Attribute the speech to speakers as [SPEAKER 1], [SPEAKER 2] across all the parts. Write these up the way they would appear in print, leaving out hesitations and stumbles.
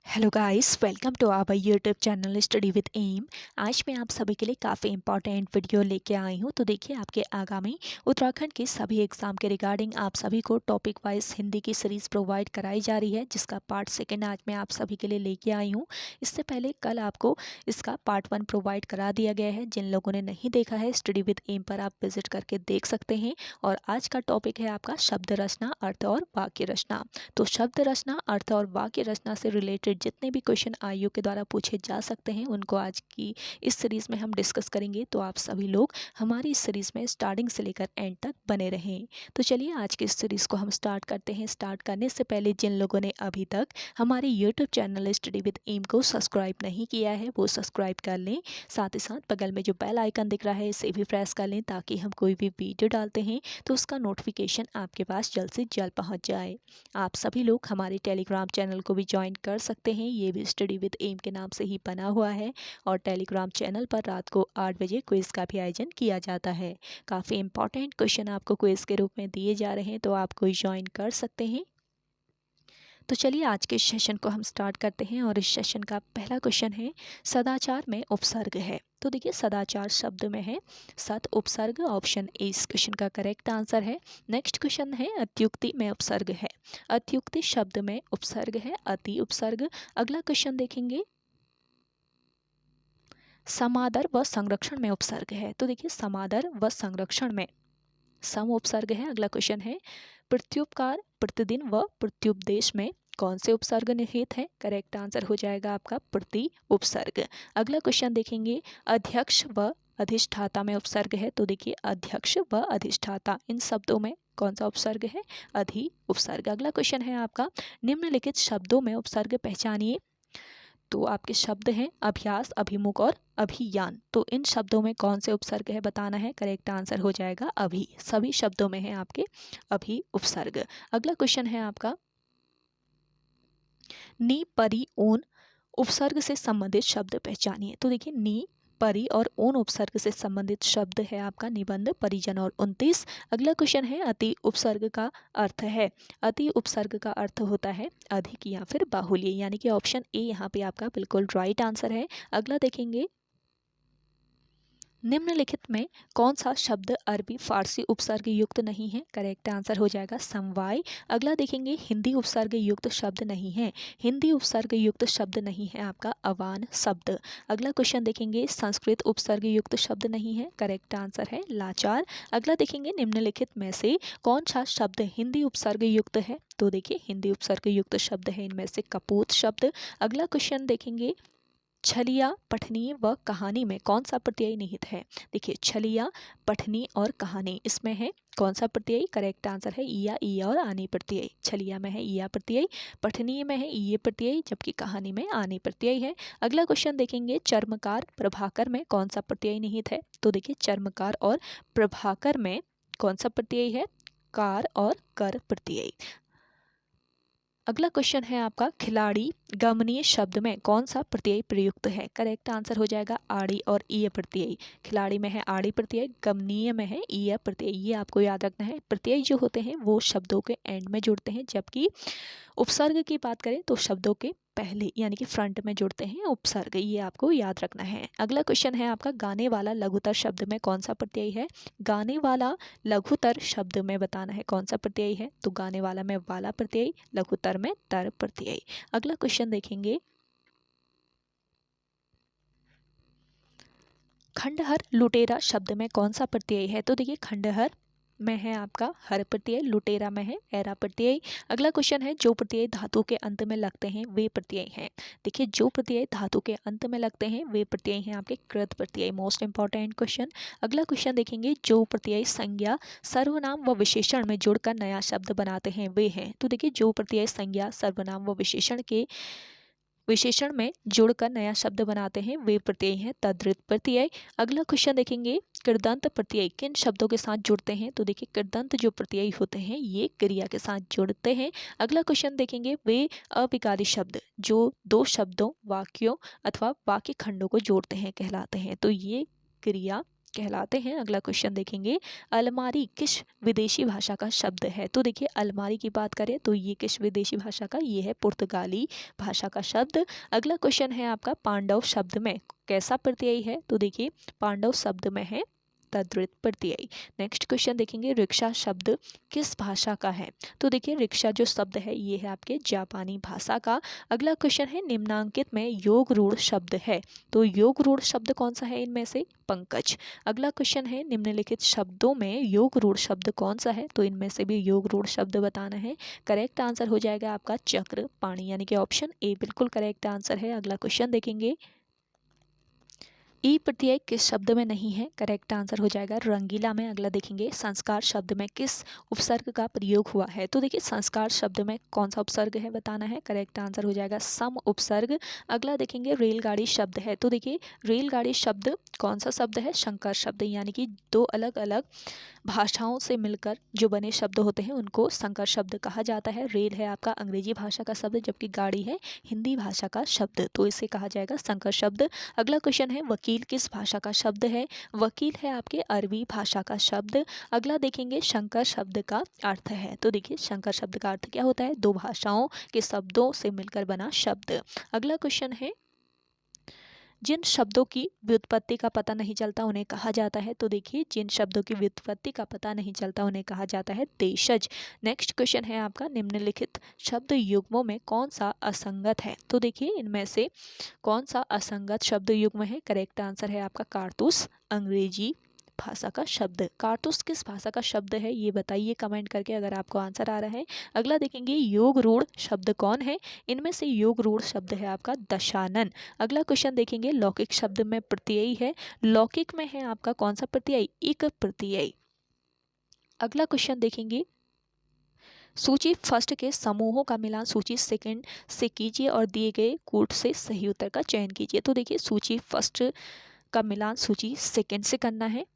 [SPEAKER 1] Hello guys, welcome to our YouTube channel study with M. आज मैं आप सभी के लिए काफ़ी इंपॉर्टेंट वीडियो लेके आई हूँ। तो देखिए, आपके आगामी उत्तराखंड के सभी एग्जाम के रिगार्डिंग आप सभी को टॉपिक वाइज हिंदी की सीरीज़ प्रोवाइड कराई जा रही है, जिसका पार्ट सेकंड आज मैं आप सभी के लिए लेके आई हूँ। इससे पहले कल आपको इसका पार्ट 1 प्रोवाइड करा दिया गया है। जिन लोगों ने नहीं देखा है, स्टडी विद एम पर आप विजिट करके देख सकते हैं। और आज का टॉपिक है आपका शब्द रचना, अर्थ और वाक्य रचना। तो शब्द रचना, अर्थ और वाक्य रचना से रिलेटेड जितने भी क्वेश्चन आईयू के द्वारा पूछे जा सकते हैं, उनको आज की इस सीरीज़ में हम डिस्कस करेंगे। तो आप सभी लोग हमारी इस सीरीज़ में स्टार्टिंग से लेकर एंड तक बने रहें। तो चलिए, आज की इस सीरीज़ को हम स्टार्ट करते हैं। स्टार्ट करने से पहले जिन लोगों ने अभी तक हमारे YouTube channel study with M को सब्सक्राइब नहीं किया है, वो सब्सक्राइब कर लें। साथ ही साथ बगल में जो बेल आइकन दिख रहा है, इसे भी प्रेस कर लें, ताकि हम कोई भी वीडियो डालते हैं तो उसका नोटिफिकेशन आपके पास जल्द से जल्द पहुँच जाए। आप सभी लोग हमारे टेलीग्राम चैनल को भी ज्वाइन कर सकते हैं। ये भी स्टडी विद एम के नाम से ही बना हुआ है। और टेलीग्राम चैनल पर रात को 8 बजे क्विज़ का भी आयोजन किया जाता है। काफ़ी इंपॉर्टेंट क्वेश्चन आपको क्विज़ के रूप में दिए जा रहे हैं, तो आप कोई ज्वाइन कर सकते हैं। तो चलिए, आज के सेशन को हम स्टार्ट करते हैं। और इस सेशन का पहला क्वेश्चन है, सदाचार में उपसर्ग है। तो देखिए, सदाचार शब्द में है सद उपसर्ग। ऑप्शन ए इस क्वेश्चन का करेक्ट आंसर है। नेक्स्ट क्वेश्चन है, अत्युक्ति में उपसर्ग है। अत्युक्ति शब्द में उपसर्ग है अति उपसर्ग। अगला क्वेश्चन देखेंगे, समादर व संरक्षण में उपसर्ग है। तो देखिए, समादर व संरक्षण में सम उपसर्ग है। अगला क्वेश्चन है, प्रत्युपकार, प्रतिदिन व प्रत्युपदेश में कौन से उपसर्ग निहित है। करेक्ट आंसर हो जाएगा आपका प्रति उपसर्ग। अगला क्वेश्चन देखेंगे, अध्यक्ष व अधिष्ठाता में उपसर्ग है। तो देखिए, अध्यक्ष व अधिष्ठाता इन शब्दों में कौन सा उपसर्ग है। अधि उपसर्ग। अगला क्वेश्चन है आपका, निम्नलिखित शब्दों में उपसर्ग पहचानिए। तो आपके शब्द हैं अभ्यास, अभिमुख और अभियान। तो इन शब्दों में कौन से उपसर्ग है बताना है। करेक्ट आंसर हो जाएगा अभि। सभी शब्दों में है आपके अभि उपसर्ग। अगला क्वेश्चन है आपका, नी, परी, ऊन उपसर्ग से संबंधित शब्द पहचानिए। तो देखिए, नी, परी और ऊन उपसर्ग से संबंधित शब्द है आपका निबंध, परिजन और 29। अगला क्वेश्चन है, अति उपसर्ग का अर्थ है। अति उपसर्ग का अर्थ होता है अधिक या फिर बाहुल्य, यानी कि ऑप्शन ए यहाँ पे आपका बिल्कुल राइट आंसर है। अगला देखेंगे, निम्नलिखित में कौन सा शब्द अरबी फारसी उपसर्ग युक्त नहीं है। करेक्ट आंसर हो जाएगा समवाय। अगला देखेंगे, हिंदी उपसर्ग युक्त शब्द नहीं है। हिंदी उपसर्ग युक्त शब्द नहीं है आपका अवान शब्द। अगला क्वेश्चन देखेंगे, संस्कृत उपसर्ग युक्त शब्द नहीं है। करेक्ट आंसर है लाचार। अगला देखेंगे, निम्नलिखित में से कौन सा शब्द हिंदी उपसर्ग युक्त है। तो देखिए, हिंदी उपसर्ग युक्त शब्द है इनमें से कपूत शब्द। अगला क्वेश्चन देखेंगे, छलिया, पठनी व कहानी में कौन सा प्रत्यय निहित है। देखिए, छलिया, पठनी और कहानी, इसमें है कौन सा प्रत्यय। करेक्ट आंसर है ईया और आनी प्रत्यय। छलिया में है ईया प्रत्यय, पठनी में है ईये प्रत्यय, जबकि कहानी में आनी प्रत्यय है। अगला क्वेश्चन देखेंगे, चर्मकार, प्रभाकर में कौन सा प्रत्यय निहित है। तो देखिए, चर्मकार और प्रभाकर में कौन सा प्रत्यय है। कार और कर प्रत्यय। अगला क्वेश्चन है आपका, खिलाड़ी, गमनीय शब्द में कौन सा प्रत्यय प्रयुक्त है। करेक्ट आंसर हो जाएगा आड़ी और ईय प्रत्यय। खिलाड़ी में है आड़ी प्रत्यय, गमनीय में है ईय प्रत्यय। ये आपको याद रखना है। प्रत्यय जो होते हैं वो शब्दों के एंड में जुड़ते हैं, जबकि उपसर्ग की बात करें तो शब्दों के पहले यानी कि फ्रंट में जुड़ते हैं उपसर्ग। ये आपको याद रखना है। अगला क्वेश्चन है आपका, गाने वाला लघुतर शब्द में कौन सा प्रत्यय है। गाने वाला लघुतर शब्द में बताना है कौन सा प्रत्यय है। तो गाने वाला में वाला प्रत्यय, लघुतर में तर प्रत्यय। अगला क्वेश्चन देखेंगे, खंडहर, लुटेरा शब्द में कौन सा प्रत्यय है। तो देखिए, खंडहर में है आपका हर प्रत्यय, लुटेरा में है एरा प्रत्यय। अगला क्वेश्चन है, जो प्रत्यय धातु के अंत में लगते हैं वे प्रत्यय हैं। देखिए, जो प्रत्यय धातु के अंत में लगते हैं वे प्रत्यय हैं आपके कृत प्रत्यय। Most important question. अगला क्वेश्चन देखेंगे, जो प्रत्यय संज्ञा, सर्वनाम व विशेषण में जुड़कर नया शब्द बनाते हैं वे हैं। तो देखिए, जो प्रत्यय संज्ञा, सर्वनाम व विशेषण में जुड़कर नया शब्द बनाते हैं वे प्रत्यय हैं तद्धित प्रत्यय। अगला क्वेश्चन देखेंगे, कृदंत प्रत्यय किन शब्दों के साथ जुड़ते हैं। तो देखिए, कृदंत जो प्रत्यय होते हैं ये क्रिया के साथ जुड़ते हैं। अगला क्वेश्चन देखेंगे, वे अविकारी शब्द जो दो शब्दों, वाक्यों अथवा वाक्य खंडों को जोड़ते हैं कहलाते हैं। तो ये क्रिया कहलाते हैं। अगला क्वेश्चन देखेंगे, अलमारी किस विदेशी भाषा का शब्द है? तो देखिए अलमारी की बात करें तो ये किस विदेशी भाषा का, ये है पुर्तगाली भाषा का शब्द। अगला क्वेश्चन है आपका, पांडव शब्द में कैसा प्रत्यय है? तो देखिए पांडव शब्द में है तद्धित प्रत्यय। नेक्स्ट क्वेश्चन देखेंगे, रिक्शा शब्द किस भाषा का है? तो देखिए रिक्शा जो शब्द है ये है आपके जापानी भाषा का। अगला क्वेश्चन है, निम्नांकित में योग रूढ़ शब्द है? तो योग रूढ़ शब्द कौन सा है इनमें से? पंकज। अगला क्वेश्चन है, निम्नलिखित शब्दों में योग रूढ़ शब्द कौन सा है? तो इनमें से भी योग रूढ़ शब्द बताना है। करेक्ट आंसर हो जाएगा आपका चक्र पाणी, यानी कि ऑप्शन ए बिल्कुल करेक्ट आंसर है। अगला क्वेश्चन देखेंगे, ई प्रत्यय किस शब्द में नहीं है? करेक्ट आंसर हो जाएगा रंगीला में। अगला देखेंगे, संस्कार शब्द में किस उपसर्ग का प्रयोग हुआ है? तो देखिए संस्कार शब्द में कौन सा उपसर्ग है बताना है। करेक्ट आंसर हो जाएगा सम उपसर्ग। अगला देखेंगे, रेलगाड़ी शब्द है। तो देखिए रेलगाड़ी शब्द कौन सा शब्द है? शंकर शब्द, यानी कि दो अलग अलग भाषाओं से मिलकर जो बने शब्द होते हैं उनको संकर शब्द कहा जाता है। रेल है आपका अंग्रेजी भाषा का शब्द, जबकि गाड़ी है हिंदी भाषा का शब्द, तो इसे कहा जाएगा संकर शब्द। अगला क्वेश्चन है, वकील किस भाषा का शब्द है? वकील है आपके अरबी भाषा का शब्द। अगला देखेंगे, शंकर शब्द का अर्थ है। तो देखिए शंकर शब्द का अर्थ क्या होता है? दो भाषाओं के शब्दों से मिलकर बना शब्द। अगला क्वेश्चन है, जिन शब्दों की व्युत्पत्ति का पता नहीं चलता उन्हें कहा जाता है? तो देखिए जिन शब्दों की व्युत्पत्ति का पता नहीं चलता उन्हें कहा जाता है देशज। नेक्स्ट क्वेश्चन है आपका, निम्नलिखित शब्द युग्मों में कौन सा असंगत है? तो देखिए इनमें से कौन सा असंगत शब्द युग्म है? करेक्ट आंसर है आपका कारतूस, अंग्रेजी भाषा का शब्द। कारतूस किस भाषा का शब्द है ये बताइए कमेंट करके अगर आपको आंसर आ रहा है। अगला देखेंगे, योग रूढ़ शब्द कौन है? इनमें से योग रूढ़ शब्द है आपका दशानन। अगला क्वेश्चन देखेंगे, लौकिक शब्द में प्रत्यय है। लौकिक में है आपका कौन सा प्रत्यय? इक प्रत्यय। अगला क्वेश्चन देखेंगे, सूची फर्स्ट के समूहों का मिलान सूची सेकंड से कीजिए और दिए गए कूट से सही उत्तर का चयन कीजिए। तो देखिए सूची फर्स्ट का मिलान सूची सेकंड से करना है।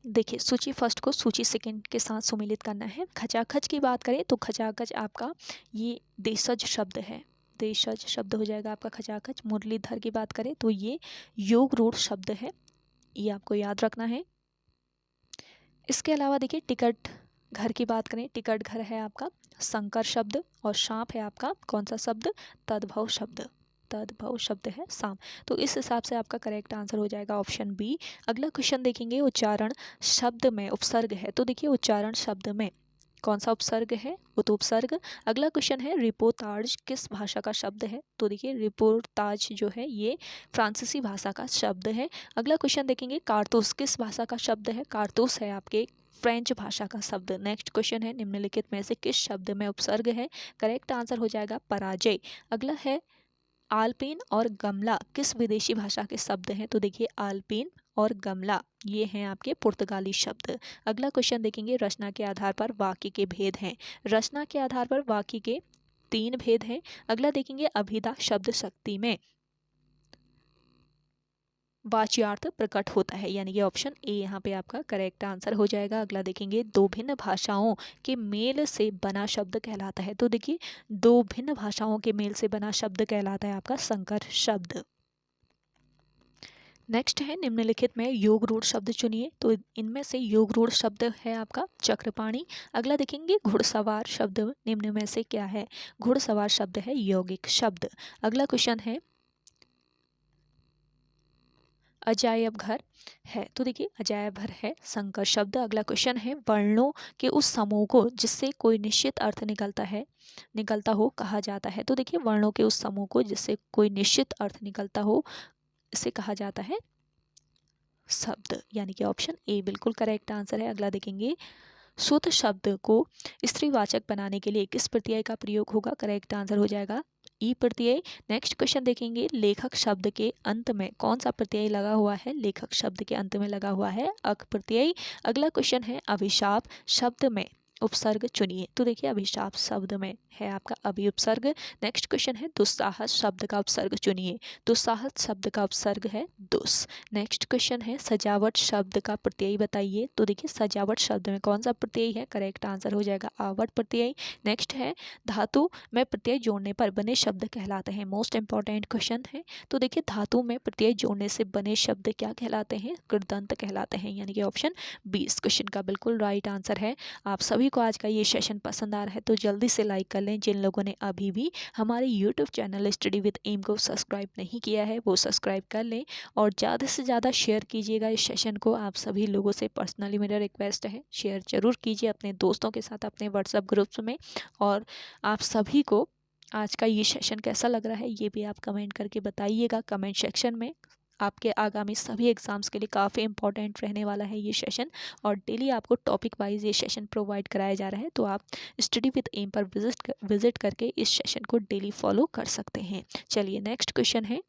[SPEAKER 1] देखिए सूची फर्स्ट को सूची सेकंड के साथ सुमिलित करना है। खचाखच की बात करें तो खचाखच आपका ये देशज शब्द है, देशज शब्द हो जाएगा आपका खचाखच। मुरलीधर की बात करें तो ये योग रूढ़ शब्द है, ये आपको याद रखना है। इसके अलावा देखिए टिकट घर की बात करें, टिकट घर है आपका संकर शब्द, और सांप है आपका कौन सा शब्द? तद्भव शब्द, तद्भव शब्द है सांप। तो इस हिसाब से आपका करेक्ट आंसर हो जाएगा ऑप्शन बी। अगला क्वेश्चन देखेंगे, उच्चारण शब्द में उपसर्ग है। तो देखिए उच्चारण शब्द में कौन सा उपसर्ग है? उपसर्ग। अगला क्वेश्चन है, रिपोर्ताज किस भाषा का शब्द है? तो देखिए रिपोर्ताज जो है ये फ्रांसीसी भाषा का शब्द है। अगला क्वेश्चन देखेंगे, कारतूस किस भाषा का शब्द है? कारतूस है आपके फ्रेंच भाषा का शब्द। नेक्स्ट क्वेश्चन है, निम्नलिखित में से किस शब्द में उपसर्ग है? करेक्ट आंसर हो जाएगा पराजय। अगला है, आल्पिन और गमला किस विदेशी भाषा के शब्द हैं? तो देखिए आल्पिन और गमला ये हैं आपके पुर्तगाली शब्द। अगला क्वेश्चन देखेंगे, रचना के आधार पर वाक्य के भेद हैं। रचना के आधार पर वाक्य के 3 भेद हैं। अगला देखेंगे, अभिधा शब्द शक्ति में वाच्यार्थ प्रकट होता है, यानी कि ऑप्शन ए यहाँ पे आपका करेक्ट आंसर हो जाएगा। अगला देखेंगे, दो भिन्न भाषाओं के मेल से बना शब्द कहलाता है। तो देखिए दो भिन्न भाषाओं के मेल से बना शब्द कहलाता है आपका संकर शब्द। नेक्स्ट है, निम्नलिखित में योग रूढ़ शब्द चुनिए। तो इनमें से योग रूढ़ शब्द है आपका चक्रपाणी। अगला देखेंगे, घुड़सवार शब्द निम्न में से क्या है? घुड़सवार शब्द है यौगिक शब्द। अगला क्वेश्चन है, अजायब घर है। तो देखिए अजायब घर है संकर शब्द। अगला क्वेश्चन है, वर्णों के उस समूह को जिससे कोई निश्चित अर्थ निकलता हो कहा जाता है। तो देखिए वर्णों के उस समूह को जिससे कोई निश्चित अर्थ निकलता हो इसे कहा जाता है शब्द, यानी कि ऑप्शन ए बिल्कुल करेक्ट आंसर है। अगला देखेंगे, शुद्ध शब्द को स्त्रीवाचक बनाने के लिए किस प्रत्यय का प्रयोग होगा? करेक्ट आंसर हो जाएगा ई प्रत्यय। नेक्स्ट क्वेश्चन देखेंगे, लेखक शब्द के अंत में कौन सा प्रत्यय लगा हुआ है? लेखक शब्द के अंत में लगा हुआ है अक प्रत्यय। अगला क्वेश्चन है, अभिशाप शब्द में उपसर्ग चुनिए। तो देखिए अभिशाप शब्द में है आपका अभि उपसर्ग। नेक्स्ट क्वेश्चन है दुस्साहस शब्द का उपसर्ग चुनिए। दुस्साहस शब्द का उपसर्ग है दुस। नेक्स्ट क्वेश्चन है सजावट शब्द का प्रत्यय बताइए। तो देखिए सजावट शब्द में कौन सा प्रत्यय है, करेक्ट आंसर हो जाएगा आवट प्रत्यय। नेक्स्ट है धातु में प्रत्यय जोड़ने पर बने शब्द कहलाते हैं, मोस्ट इंपॉर्टेंट क्वेश्चन है। तो देखिए धातु में प्रत्यय जोड़ने से बने शब्द क्या कहलाते हैं, कृदंत कहलाते हैं, यानी कि ऑप्शन 20 क्वेश्चन का बिल्कुल राइट आंसर है। आप सभी को आज का ये सेशन पसंद आ रहा है तो जल्दी से लाइक कर लें। जिन लोगों ने अभी भी हमारे YouTube channel study with M को सब्सक्राइब नहीं किया है वो सब्सक्राइब कर लें और ज़्यादा से ज़्यादा शेयर कीजिएगा इस सेशन को। आप सभी लोगों से पर्सनली मेरा रिक्वेस्ट है, शेयर ज़रूर कीजिए अपने दोस्तों के साथ, अपने व्हाट्सएप ग्रुप्स में। और आप सभी को आज का ये सेशन कैसा लग रहा है ये भी आप कमेंट करके बताइएगा कमेंट सेक्शन में। आपके आगामी सभी एग्जाम्स के लिए काफ़ी इंपॉर्टेंट रहने वाला है ये सेशन और डेली आपको टॉपिक वाइज ये सेशन प्रोवाइड कराया जा रहा है। तो आप स्टडी विद एम पर विजिट करके इस सेशन को डेली फॉलो कर सकते हैं। चलिए नेक्स्ट क्वेश्चन है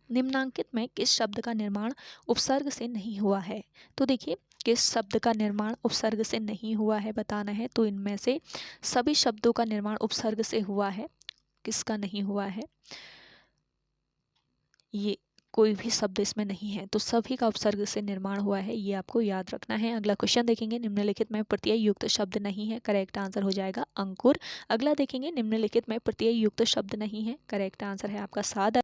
[SPEAKER 1] निम्नांकित में किस शब्द का निर्माण उपसर्ग से नहीं हुआ है। तो देखिए किस शब्द का निर्माण उपसर्ग से नहीं हुआ है बताना है। तो इनमें से सभी शब्दों का निर्माण उपसर्ग से हुआ है, किसका नहीं हुआ है, ये कोई भी शब्द इसमें नहीं है तो सभी का उपसर्ग से निर्माण हुआ है, ये आपको याद रखना है। अगला क्वेश्चन देखेंगे निम्नलिखित में प्रत्यय युक्त शब्द नहीं है, करेक्ट आंसर हो जाएगा अंकुर। अगला देखेंगे निम्नलिखित में प्रत्यय युक्त शब्द नहीं है, करेक्ट आंसर है आपका सादा।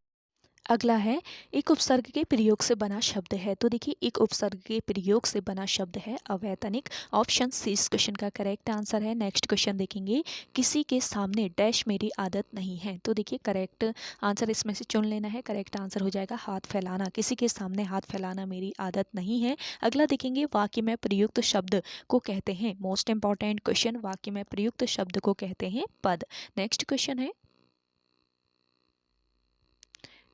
[SPEAKER 1] अगला है एक उपसर्ग के प्रयोग से बना शब्द है। तो देखिए एक उपसर्ग के प्रयोग से बना शब्द है अवैतनिक, ऑप्शन सी इस क्वेश्चन का करेक्ट आंसर है। नेक्स्ट क्वेश्चन देखेंगे किसी के सामने डैश मेरी आदत नहीं है। तो देखिए करेक्ट आंसर इसमें से चुन लेना है, करेक्ट आंसर हो जाएगा हाथ फैलाना, किसी के सामने हाथ फैलाना मेरी आदत नहीं है। अगला देखेंगे वाक्य में प्रयुक्त शब्द को कहते हैं, मोस्ट इंपॉर्टेंट क्वेश्चन, वाक्य में प्रयुक्त शब्द को कहते हैं पद। नेक्स्ट क्वेश्चन है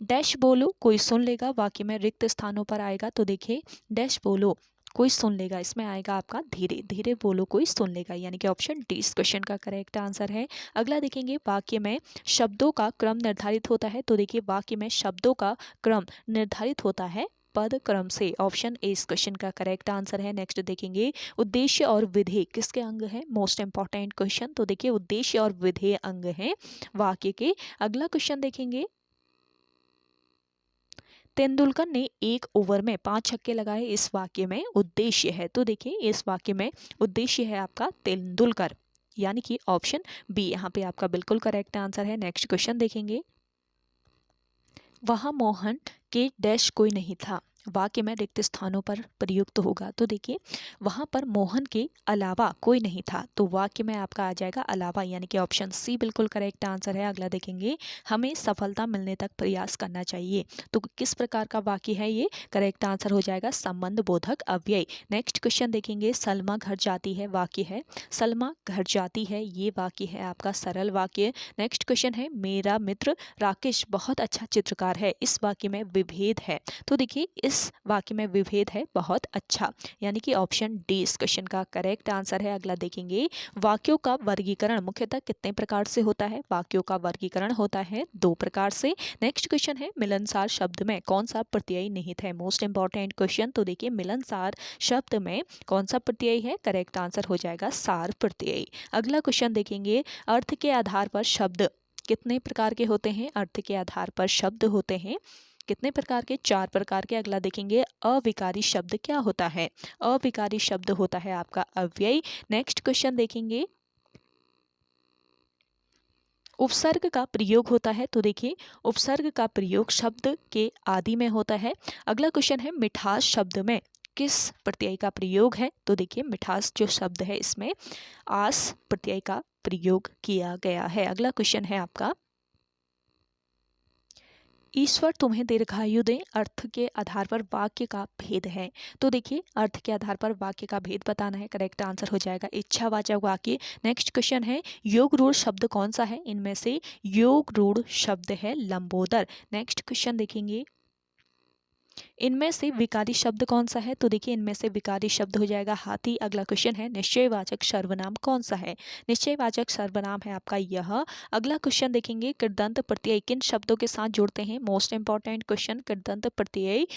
[SPEAKER 1] डैश बोलो कोई सुन लेगा, वाक्य में रिक्त स्थानों पर आएगा। तो देखिए डैश बोलो कोई सुन लेगा, इसमें आएगा आपका धीरे धीरे बोलो कोई सुन लेगा, यानी कि ऑप्शन डी इस क्वेश्चन का करेक्ट आंसर है। अगला देखेंगे वाक्य में शब्दों का क्रम निर्धारित होता है। तो देखिए वाक्य में शब्दों का क्रम निर्धारित होता है पद क्रम से, ऑप्शन ए इस क्वेश्चन का करेक्ट आंसर है। नेक्स्ट देखेंगे उद्देश्य और विधेय किसके अंग है, मोस्ट इंपॉर्टेंट क्वेश्चन। तो देखिए उद्देश्य और विधेय अंग है वाक्य के। अगला क्वेश्चन देखेंगे तेंदुलकर ने एक ओवर में 5 छक्के लगाए, इस वाक्य में उद्देश्य है। तो देखिए इस वाक्य में उद्देश्य है आपका तेंदुलकर, यानी कि ऑप्शन बी यहाँ पे आपका बिल्कुल करेक्ट आंसर है। नेक्स्ट क्वेश्चन देखेंगे वहां मोहन के डैश कोई नहीं था, वाक्य में रिक्त स्थानों पर प्रयुक्त होगा। तो देखिए वहां पर मोहन के अलावा कोई नहीं था, तो वाक्य में आपका आ जाएगा अलावा, यानी कि ऑप्शन सी बिल्कुल करेक्ट आंसर है। अगला देखेंगे हमें सफलता मिलने तक प्रयास करना चाहिए, तो किस प्रकार का वाक्य है ये, करेक्ट आंसर हो जाएगा संबंध बोधक अव्यय। नेक्स्ट क्वेश्चन देखेंगे सलमा घर जाती है, वाक्य है सलमा घर जाती है, ये वाक्य है आपका सरल वाक्य। नेक्स्ट क्वेश्चन है मेरा मित्र राकेश बहुत अच्छा चित्रकार है, इस वाक्य में विभेद है। तो देखिए इस वाक्य में विभेद है बहुत अच्छा, यानी कि ऑप्शन डी इस क्वेश्चन का करेक्ट आंसर है। अगला देखेंगे वाक्यों का वर्गीकरण मुख्यतः कितने प्रकार से होता है, वाक्यों का वर्गीकरण होता है 2 प्रकार से। नेक्स्ट क्वेश्चन है मिलनसार शब्द में कौन सा प्रत्यय निहित है, मोस्ट इंपॉर्टेंट क्वेश्चन। तो देखिए मिलनसार शब्द में कौन सा प्रत्यय है, करेक्ट आंसर हो जाएगा सार प्रत्यय। अगला क्वेश्चन देखेंगे अर्थ के आधार पर शब्द कितने प्रकार के होते हैं, अर्थ के आधार पर शब्द होते हैं कितने प्रकार के, 4 प्रकार के। अगला देखेंगे अविकारी शब्द क्या होता है, अविकारी शब्द होता है आपका अव्यय। नेक्स्ट क्वेश्चन देखेंगे उपसर्ग का प्रयोग होता है। तो देखिए उपसर्ग का प्रयोग शब्द के आदि में होता है। अगला क्वेश्चन है मिठास शब्द में किस प्रत्यय का प्रयोग है। तो देखिए मिठास जो शब्द है इसमें आस प्रत्यय का प्रयोग किया गया है। अगला क्वेश्चन है आपका ईश्वर तुम्हें दीर्घायु दे, अर्थ के आधार पर वाक्य का भेद है। तो देखिए अर्थ के आधार पर वाक्य का भेद बताना है, करेक्ट आंसर हो जाएगा इच्छावाचक वाक्य। नेक्स्ट क्वेश्चन है योग रूढ़ शब्द कौन सा है, इनमें से योग रूढ़ शब्द है लंबोदर। नेक्स्ट क्वेश्चन देखेंगे इनमें से विकारी शब्द कौन सा है। तो देखिए इनमें से विकारी शब्द हो जाएगा हाथी। अगला क्वेश्चन है निश्चयवाचक सर्वनाम कौन सा है, निश्चयवाचक सर्वनाम है आपका यह। अगला क्वेश्चन देखेंगे कृदंत प्रत्यय किन शब्दों के साथ जुड़ते हैं, मोस्ट इंपॉर्टेंट क्वेश्चन, कृदंत प्रत्यय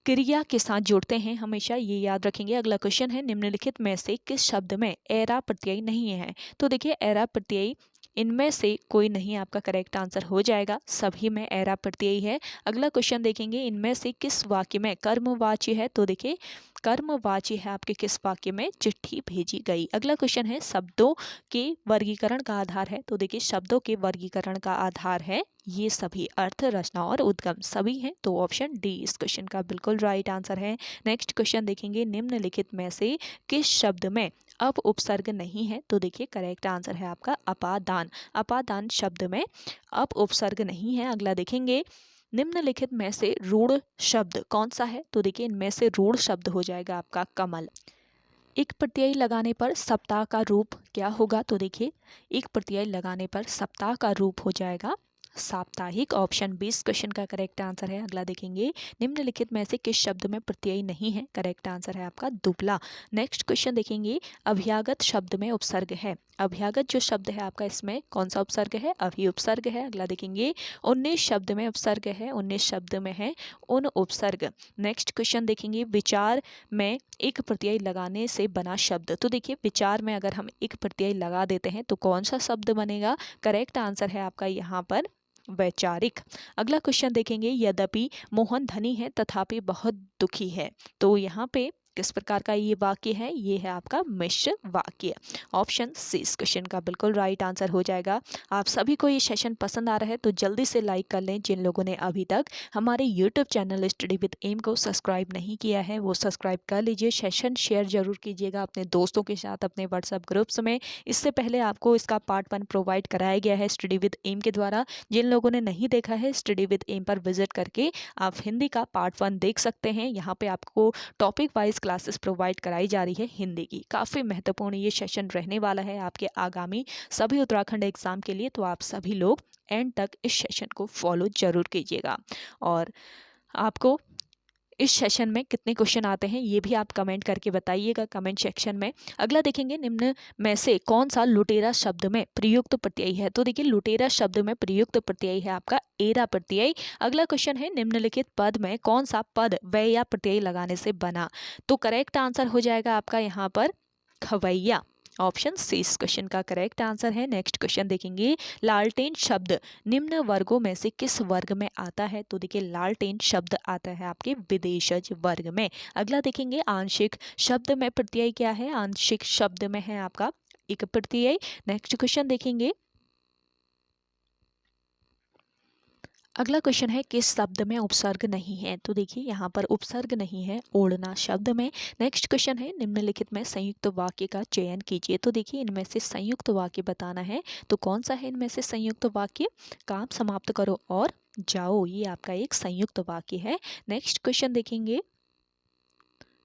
[SPEAKER 1] क्रिया के साथ जुड़ते हैं, हमेशा ये याद रखेंगे। अगला क्वेश्चन है, निम्नलिखित में से किस शब्द में एरा प्रत्यय नहीं है? तो देखिए एरा प्रत्यय इनमें से कोई नहीं आपका करेक्ट आंसर हो जाएगा, सभी में एरा प्रत्यय है। अगला क्वेश्चन देखेंगे, इनमें से किस वाक्य में कर्मवाची है? तो देखिए कर्मवाची है आपके किस वाक्य में? चिट्ठी भेजी गई। अगला क्वेश्चन है, शब्दों के वर्गीकरण का आधार है? तो देखिए शब्दों के वर्गीकरण का आधार है ये सभी, अर्थ, रचना और उद्गम सभी हैं, तो ऑप्शन डी इस क्वेश्चन का बिल्कुल राइट आंसर है। नेक्स्ट क्वेश्चन देखेंगे, निम्नलिखित में से किस शब्द में अप उपसर्ग नहीं है? तो देखिए करेक्ट आंसर है आपका अपादान। अपादान शब्द में अप उपसर्ग नहीं है। अगला देखेंगे, निम्नलिखित में से रूढ़ शब्द कौन सा है? तो देखिए इनमें से रूढ़ शब्द हो जाएगा आपका कमल। एक प्रत्यय लगाने पर सप्ताह का रूप क्या होगा? तो देखिए एक प्रत्यय लगाने पर सप्ताह का रूप हो जाएगा साप्ताहिक। ऑप्शन 20 क्वेश्चन का करेक्ट आंसर है। अगला देखेंगे, निम्नलिखित में से किस शब्द में प्रत्यय नहीं है? करेक्ट आंसर है आपका दुबला। नेक्स्ट क्वेश्चन देखेंगे, अभ्यागत शब्द में उपसर्ग है? अभ्यागत जो शब्द है आपका, इसमें कौन सा उपसर्ग है? अभी उपसर्ग है। अगला देखेंगे, 19 शब्द में उपसर्ग है? 19 शब्द में है उन उपसर्ग। नेक्स्ट क्वेश्चन देखेंगे, विचार में एक प्रत्यय लगाने से बना शब्द? तो देखिए विचार में अगर हम एक प्रत्यय लगा देते हैं तो कौन सा शब्द बनेगा? करेक्ट आंसर है आपका यहाँ पर वैचारिक। अगला क्वेश्चन देखेंगे, यद्यपि मोहन धनी है तथापि बहुत दुखी है, तो यहाँ पे किस प्रकार का ये वाक्य है? ये है आपका मिश्र वाक्य। ऑप्शन सी इस क्वेश्चन का बिल्कुल राइट आंसर हो जाएगा। आप सभी को ये सेशन पसंद आ रहा है तो जल्दी से लाइक कर लें। जिन लोगों ने अभी तक हमारे YouTube channel study with M को सब्सक्राइब नहीं किया है वो सब्सक्राइब कर लीजिए। सेशन शेयर जरूर कीजिएगा अपने दोस्तों के साथ, अपने व्हाट्सएप ग्रुप्स में। इससे पहले आपको इसका पार्ट 1 प्रोवाइड कराया गया है स्टडी विद एम के द्वारा। जिन लोगों ने नहीं देखा है, स्टडी विद एम पर विजिट करके आप हिंदी का पार्ट 1 देख सकते हैं। यहाँ पे आपको टॉपिक वाइज क्लासेस प्रोवाइड कराई जा रही है हिंदी की। काफ़ी महत्वपूर्ण ये सेशन रहने वाला है आपके आगामी सभी उत्तराखंड एग्जाम के लिए, तो आप सभी लोग एंड तक इस सेशन को फॉलो जरूर कीजिएगा। और आपको इस सेशन में कितने क्वेश्चन आते हैं ये भी आप कमेंट करके बताइएगा कमेंट सेक्शन में। अगला देखेंगे, निम्न में से कौन सा लुटेरा शब्द में प्रयुक्त प्रत्यय है? तो देखिए लुटेरा शब्द में प्रयुक्त प्रत्यय है आपका एरा प्रत्यय। अगला क्वेश्चन है, निम्नलिखित पद में कौन सा पद व्यय या प्रत्यय लगाने से बना? तो करेक्ट आंसर हो जाएगा आपका यहाँ पर खवैया। ऑप्शन सी इस क्वेश्चन का करेक्ट आंसर है। नेक्स्ट क्वेश्चन देखेंगे, लालटेन शब्द निम्न वर्गों में से किस वर्ग में आता है? तो देखिए लालटेन शब्द आता है आपके विदेशज वर्ग में। अगला देखेंगे, आंशिक शब्द में प्रत्यय क्या है? आंशिक शब्द में है आपका एक प्रत्यय। नेक्स्ट क्वेश्चन देखेंगे, अगला क्वेश्चन है, किस शब्द में उपसर्ग नहीं है? तो देखिए यहाँ पर उपसर्ग नहीं है ओढ़ना शब्द में। नेक्स्ट क्वेश्चन है, निम्नलिखित में संयुक्त वाक्य का चयन कीजिए। तो देखिए इनमें से संयुक्त वाक्य बताना है, तो कौन सा है इनमें से संयुक्त वाक्य? काम समाप्त करो और जाओ, ये आपका एक संयुक्त वाक्य है। नेक्स्ट क्वेश्चन देखेंगे,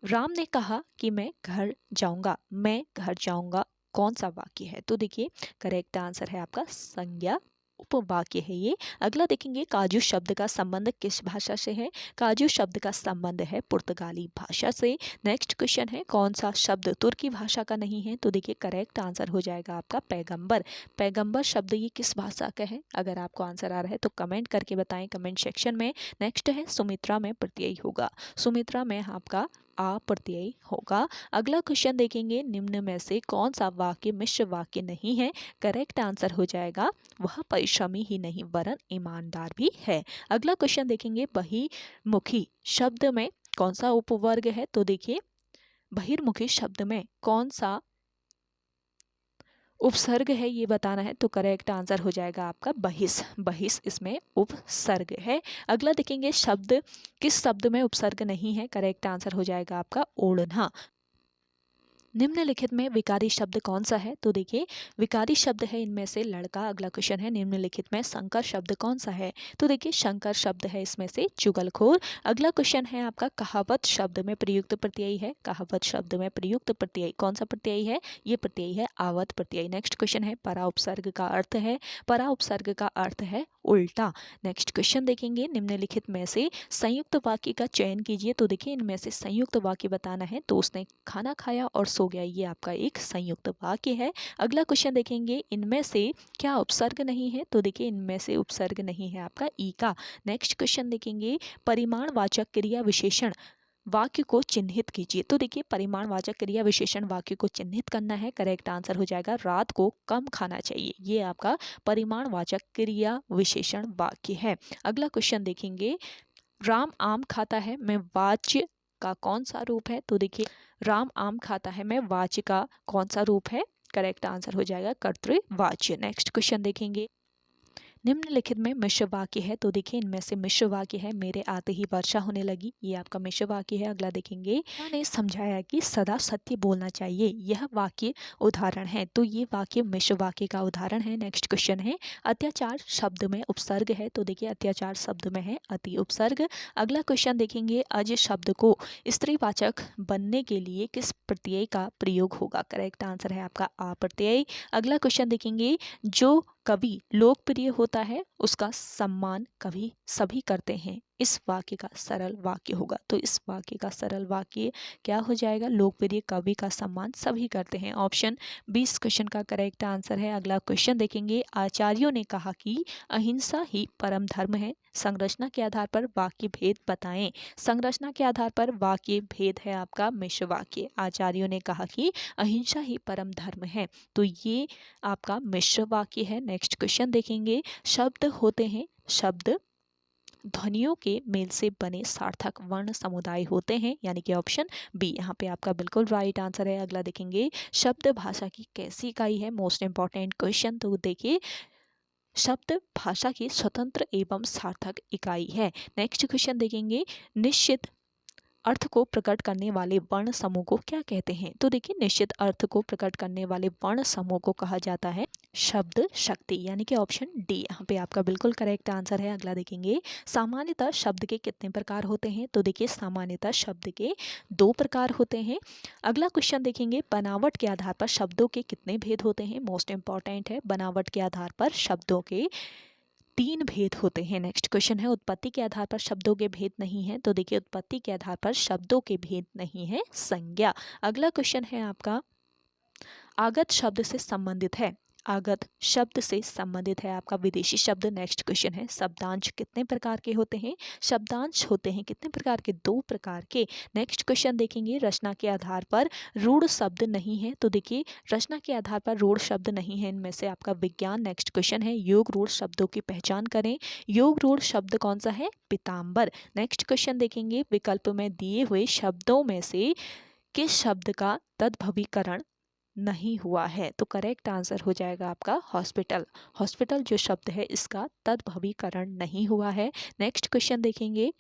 [SPEAKER 1] राम ने कहा कि मैं घर जाऊंगा, मैं घर जाऊंगा, कौन सा वाक्य है? तो देखिए करेक्ट आंसर है आपका संज्ञा उपवाक्य है ये। अगला देखेंगे, काजू शब्द का संबंध किस भाषा से है? काजू शब्द का संबंध है पुर्तगाली भाषा से। नेक्स्ट क्वेश्चन है, कौन सा शब्द तुर्की भाषा का नहीं है? तो देखिए करेक्ट आंसर हो जाएगा आपका पैगंबर। पैगंबर शब्द ये किस भाषा का है? अगर आपको आंसर आ रहा है तो कमेंट करके बताएं कमेंट सेक्शन में। नेक्स्ट है, सुमित्रा में प्रत्यय होगा। सुमित्रा में आपका आ प्रत्यय होगा। अगला क्वेश्चन देखेंगे, निम्न में से कौन सा वाक्य मिश्र वाक्य नहीं है? करेक्ट आंसर हो जाएगा वह परिश्रमी ही नहीं वरन ईमानदार भी है। अगला क्वेश्चन देखेंगे, बहिर्मुखी शब्द में कौन सा उपवर्ग है? तो देखिए बहिर्मुखी शब्द में कौन सा उपसर्ग है ये बताना है, तो करेक्ट आंसर हो जाएगा आपका बहिस। बहिस इसमें उपसर्ग है। अगला देखेंगे, शब्द किस शब्द में उपसर्ग नहीं है? करेक्ट आंसर हो जाएगा आपका ओढ़ना। निम्नलिखित में विकारी शब्द कौन सा है? तो देखिए विकारी शब्द है इनमें से लड़का। अगला क्वेश्चन है, निम्नलिखित में संकर शब्द कौन सा है? तो देखिए संकर शब्द है इसमें से चुगलखोर। अगला क्वेश्चन है आपका, कहावत शब्द में प्रयुक्त प्रत्यय है। कहावत शब्द में प्रयुक्त प्रत्यय कौन सा प्रत्यय है? ये प्रत्यय है आवत प्रत्यय। नेक्स्ट क्वेश्चन है, परा उपसर्ग का अर्थ है। परा उपसर्ग का अर्थ है उल्टा। नेक्स्ट क्वेश्चन देखेंगे, निम्नलिखित में से संयुक्त वाक्य का चयन कीजिए। तो देखिए इनमें से संयुक्त वाक्य बताना है, तो उसने खाना खाया और सो गया, ये आपका एक संयुक्त वाक्य है। अगला क्वेश्चन देखेंगे, इनमें से क्या उपसर्ग नहीं है? तो देखिए इनमें से उपसर्ग नहीं है आपका ई का। नेक्स्ट क्वेश्चन देखेंगे, परिमाणवाचक क्रिया विशेषण वाक्य को चिन्हित कीजिए। तो देखिए परिमाणवाचक क्रिया विशेषण वाक्य को चिन्हित करना है। करेक्ट आंसर हो जाएगा रात को कम खाना चाहिए। ये आपका परिमाणवाचक क्रिया विशेषण वाक्य है। अगला क्वेश्चन देखेंगे, राम आम खाता है में वाच्य का कौन सा रूप है? तो देखिए राम आम खाता है में वाच्य का कौन सा रूप है? करेक्ट आंसर हो जाएगा कर्तृवाच्य। नेक्स्ट क्वेश्चन देखेंगे, निम्नलिखित में मिश्र वाक्य है। तो देखिए इनमें से मिश्र वाक्य है, मेरे आते ही वर्षा होने लगी। ये आपका मिश्र वाक्य है। अगला देखेंगे, मैंने समझाया कि सदा सत्य बोलना चाहिए। यह वाक्य उदाहरण है। तो ये वाक्य मिश्र वाक्य का उदाहरण है। नेक्स्ट क्वेश्चन है, अत्याचार शब्द में उपसर्ग है। तो देखिए अत्याचार शब्द में है अति उपसर्ग। अगला क्वेश्चन देखेंगे, अज शब्द को स्त्रीवाचक बनने के लिए किस प्रत्यय का प्रयोग होगा? करेक्ट आंसर है आपका आ प्रत्यय। अगला क्वेश्चन देखेंगे, जो कवि लोकप्रिय होता है उसका सम्मान कभी सभी करते हैं। इस वाक्य का सरल वाक्य होगा। तो इस वाक्य का सरल वाक्य क्या हो जाएगा? लोकप्रिय कवि का सम्मान सभी करते हैं। ऑप्शन 20 क्वेश्चन का करेक्ट आंसर है। अगला क्वेश्चन देखेंगे, आचार्यों ने कहा कि अहिंसा ही परम धर्म है। संरचना के आधार पर वाक्य भेद बताएं। संरचना के आधार पर वाक्य भेद है आपका मिश्र वाक्य। आचार्यों ने कहा कि अहिंसा ही परम धर्म है। तो ये आपका मिश्र वाक्य है। नेक्स्ट क्वेश्चन देखेंगे, शब्द होते हैं, शब्द ध्वनियों के मेल से बने सार्थक वर्ण समुदाय होते हैं, यानी कि ऑप्शन बी यहाँ पे आपका बिल्कुल राइट आंसर है। अगला देखेंगे, शब्द भाषा की कैसी इकाई है? Most important question. तो देखिए शब्द भाषा की स्वतंत्र एवं सार्थक इकाई है। नेक्स्ट क्वेश्चन देखेंगे, निश्चित अर्थ को प्रकट करने वाले वर्ण समूह को क्या कहते हैं? तो देखिए निश्चित अर्थ को प्रकट करने वाले वर्ण समूह को कहा जाता है शब्द शक्ति, यानी कि ऑप्शन डी यहाँ पे आपका बिल्कुल करेक्ट आंसर है। अगला देखेंगे, सामान्यतः शब्द के कितने प्रकार होते हैं? तो देखिए सामान्यतः शब्द के 2 प्रकार होते हैं। अगला क्वेश्चन देखेंगे, बनावट के आधार पर शब्दों के कितने भेद होते हैं? मोस्ट इंपॉर्टेंट है, बनावट के आधार पर शब्दों के 3 भेद होते हैं। नेक्स्ट क्वेश्चन है, उत्पत्ति के आधार पर शब्दों के भेद नहीं है। तो देखिए उत्पत्ति के आधार पर शब्दों के भेद नहीं है संज्ञा। अगला क्वेश्चन है आपका, आगत शब्द से संबंधित है। आगत शब्द से संबंधित है आपका विदेशी शब्द। नेक्स्ट क्वेश्चन है, शब्दांश कितने प्रकार के होते हैं? शब्दांश होते हैं कितने प्रकार के? 2 प्रकार के। नेक्स्ट क्वेश्चन देखेंगे, रचना के आधार पर रूढ़ शब्द नहीं है। तो देखिए रचना के आधार पर रूढ़ शब्द नहीं है, इनमें से आपका विज्ञान। नेक्स्ट क्वेश्चन है, योग रूढ़ शब्दों की पहचान करें। योग रूढ़ शब्द कौन सा है? पीताम्बर। नेक्स्ट क्वेश्चन देखेंगे, विकल्प में दिए हुए शब्दों में से किस शब्द का तद्भवीकरण नहीं हुआ है? तो करेक्ट आंसर हो जाएगा आपका हॉस्पिटल। हॉस्पिटल जो शब्द है इसका तद्भवीकरण नहीं हुआ है। नेक्स्ट क्वेश्चन देखेंगे,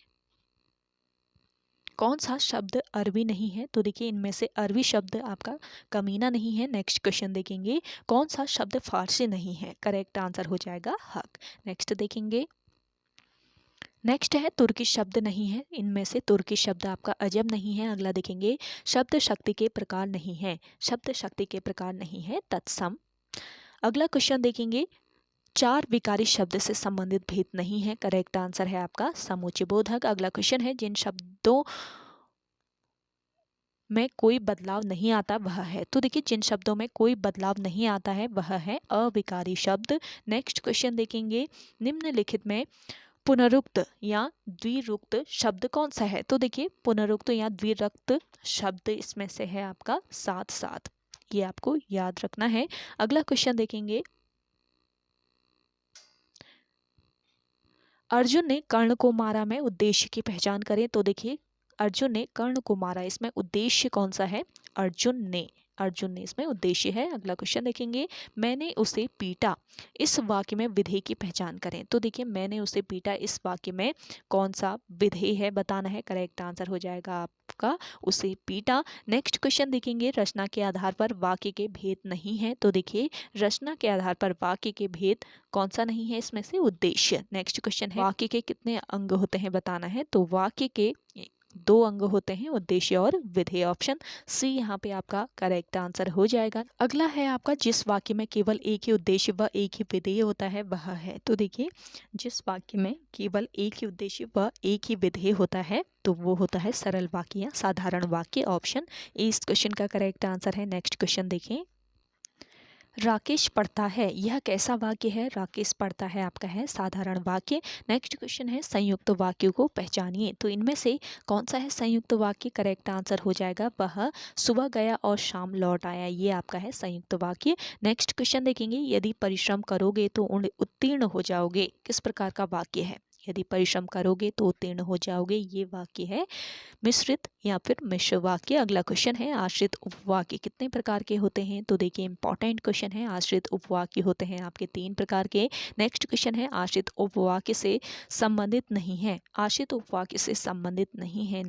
[SPEAKER 1] कौन सा शब्द अरबी नहीं है? तो देखिए इनमें से अरबी शब्द आपका कमीना नहीं है। नेक्स्ट क्वेश्चन देखेंगे, कौन सा शब्द फारसी नहीं है? करेक्ट आंसर हो जाएगा हक। नेक्स्ट देखेंगे, नेक्स्ट है तुर्की शब्द नहीं है। इनमें से तुर्की शब्द आपका अजब नहीं है। अगला देखेंगे, शब्द शक्ति के प्रकार नहीं है। शब्द शक्ति के प्रकार नहीं है तत्सम। अगला क्वेश्चन देखेंगे, 4 विकारी शब्द से संबंधित भेद नहीं है। करेक्ट आंसर है आपका समुच्चय बोधक। अगला क्वेश्चन है, जिन शब्दों में कोई बदलाव नहीं आता वह है। तो देखिए जिन शब्दों में कोई बदलाव नहीं आता है वह है अविकारी शब्द। नेक्स्ट क्वेश्चन देखेंगे, निम्नलिखित में पुनरुक्त या द्विरुक्त शब्द कौन सा है? तो देखिए पुनरुक्त या द्विरुक्त शब्द इसमें से है आपका साथ साथ, ये आपको याद रखना है। अगला क्वेश्चन देखेंगे, अर्जुन ने कर्ण को मारा में उद्देश्य की पहचान करें। तो देखिए अर्जुन ने कर्ण को मारा, इसमें उद्देश्य कौन सा है? अर्जुन ने इसमें उद्देश्य है। अगला क्वेश्चन देखेंगे, मैंने उसे पीटा, इस वाक्य में विधेय की पहचान करें। तो देखिए मैंने उसे पीटा, इस वाक्य में कौन सा विधेय है बताना है। करेक्ट आंसर हो जाएगा आपका उसे पीटा। नेक्स्ट क्वेश्चन देखेंगे, रचना के आधार पर वाक्य के भेद नहीं है। तो देखिए रचना के आधार पर वाक्य के भेद कौन सा नहीं है? इसमें से उद्देश्य। नेक्स्ट क्वेश्चन है, वाक्य के कितने अंग होते हैं बताना है। तो वाक्य के 2 अंग होते हैं, उद्देश्य और विधेय। ऑप्शन सी यहाँ पे आपका करेक्ट आंसर हो जाएगा। अगला है आपका, जिस वाक्य में केवल एक ही उद्देश्य व एक ही विधेय होता है वह है। तो देखिए जिस वाक्य में केवल एक ही उद्देश्य व एक ही विधेय होता है तो वो होता है सरल वाक्य या साधारण वाक्य। ऑप्शन ए इस क्वेश्चन का करेक्ट आंसर है। नेक्स्ट क्वेश्चन देखें, राकेश पढ़ता है, यह कैसा वाक्य है? राकेश पढ़ता है आपका है साधारण वाक्य। नेक्स्ट क्वेश्चन है संयुक्त वाक्यों को पहचानिए। तो इनमें से कौन सा है संयुक्त वाक्य? करेक्ट आंसर हो जाएगा वह सुबह गया और शाम लौट आया, ये आपका है संयुक्त वाक्य। नेक्स्ट क्वेश्चन देखेंगे, यदि परिश्रम करोगे तो उत्तीर्ण हो जाओगे, किस प्रकार का वाक्य है? यदि परिश्रम करोगे तो उत्तीर्ण हो जाओगे, ये वाक्य है मिश्रित या फिर मिश्र वाक्य। अगला क्वेश्चन है आश्रित उपवाक्य कितने प्रकार के होते हैं? तो देखिए इंपॉर्टेंट क्वेश्चन है। आश्रित उपवाक्य होते हैं आपके 3 प्रकार के। नेक्स्ट क्वेश्चन है आश्रित उपवाक्य से संबंधित नहीं है। आश्रित उपवाक्य से संबंधित नहीं है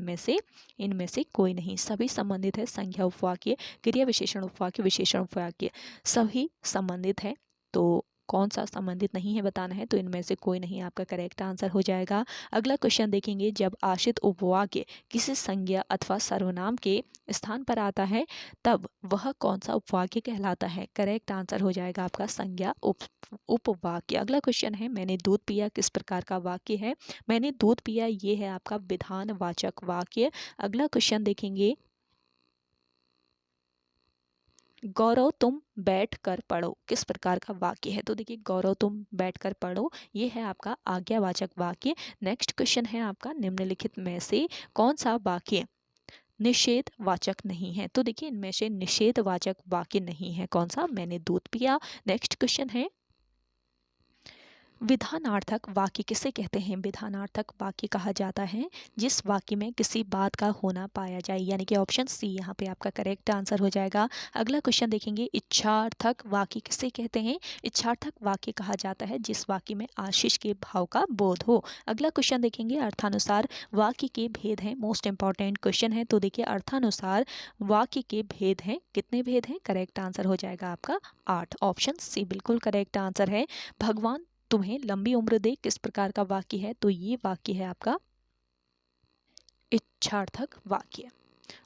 [SPEAKER 1] इनमें से कोई नहीं, सभी संबंधित है। संज्ञा उपवाक्य, क्रिया विशेषण उपवाक्य, विशेषण उपवाक्य सभी संबंधित है। तो कौन सा संबंधित नहीं है बताना है, तो इनमें से कोई नहीं आपका करेक्ट आंसर हो जाएगा। अगला क्वेश्चन देखेंगे, जब आश्रित उपवाक्य किसी संज्ञा अथवा सर्वनाम के स्थान पर आता है तब वह कौन सा उपवाक्य कहलाता है? करेक्ट आंसर हो जाएगा आपका संज्ञा उपवाक्य। अगला क्वेश्चन है मैंने दूध पिया किस प्रकार का वाक्य है? मैंने दूध पिया ये है आपका विधानवाचक वाक्य। अगला क्वेश्चन देखेंगे, गौरव तुम बैठ कर पढ़ो किस प्रकार का वाक्य है? तो देखिए गौरव तुम बैठ कर पढ़ो ये है आपका आज्ञावाचक वाक्य। नेक्स्ट क्वेश्चन है आपका निम्नलिखित में से कौन सा वाक्य निषेधवाचक नहीं है? तो देखिए इनमें से निषेधवाचक वाक्य नहीं है। कौन सा? मैंने दूध पिया। नेक्स्ट क्वेश्चन है विधानार्थक वाक्य किसे कहते हैं? विधानार्थक वाक्य कहा जाता है जिस वाक्य में किसी बात का होना पाया जाए, यानी कि ऑप्शन सी यहाँ पे आपका करेक्ट आंसर हो जाएगा। अगला क्वेश्चन देखेंगे, इच्छार्थक वाक्य किसे कहते हैं? इच्छार्थक वाक्य कहा जाता है जिस वाक्य में आशीष के भाव का बोध हो। अगला क्वेश्चन देखेंगे, अर्थानुसार वाक्य के भेद हैं। मोस्ट इंपॉर्टेंट क्वेश्चन है। तो देखिए अर्थानुसार वाक्य के भेद हैं, कितने भेद हैं? करेक्ट आंसर हो जाएगा आपका 8, ऑप्शन सी बिल्कुल करेक्ट आंसर है। भगवान तुम्हें लंबी उम्र दे किस प्रकार का वाक्य है? तो ये वाक्य है आपका इच्छार्थक वाक्य।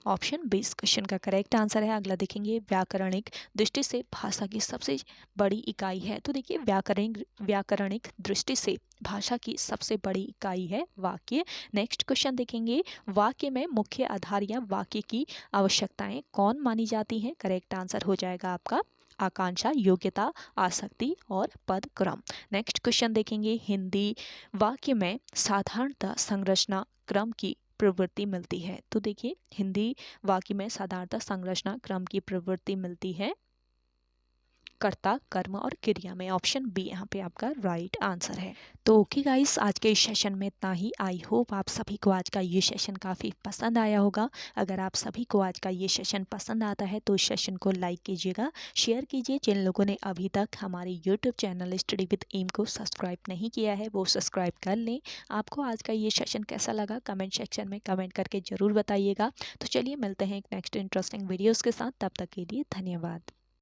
[SPEAKER 1] ऑप्शन 20 क्वेश्चन का करेक्ट आंसर है। अगला देखेंगे, व्याकरणिक दृष्टि से भाषा की सबसे बड़ी इकाई है। तो देखिए व्याकरणिक दृष्टि से भाषा की सबसे बड़ी इकाई है वाक्य। नेक्स्ट क्वेश्चन देखेंगे, वाक्य में मुख्य आधार या वाक्य की आवश्यकताएं कौन मानी जाती हैं? करेक्ट आंसर हो जाएगा आपका आकांक्षा, योग्यता, आसक्ति और पद क्रम। नेक्स्ट क्वेश्चन देखेंगे, हिंदी वाक्य में साधारणतः संरचना क्रम की प्रवृत्ति मिलती है। तो देखिए हिंदी वाक्य में साधारणतः संरचना क्रम की प्रवृत्ति मिलती है कर्ता, कर्म और क्रिया में। ऑप्शन बी यहाँ पे आपका राइट आंसर है। तो ओके गाइस, आज के इस सेशन में इतना ही। आई होप आप सभी को आज का ये सेशन काफ़ी पसंद आया होगा। अगर आप सभी को आज का ये सेशन पसंद आता है तो इस सेशन को लाइक कीजिएगा, शेयर कीजिए। जिन लोगों ने अभी तक हमारे YouTube channel study with M को सब्सक्राइब नहीं किया है वो सब्सक्राइब कर लें। आपको आज का ये सेशन कैसा लगा कमेंट सेक्शन में कमेंट करके ज़रूर बताइएगा। तो चलिए मिलते हैं एक नेक्स्ट इंटरेस्टिंग वीडियोज़ के साथ, तब तक के लिए धन्यवाद।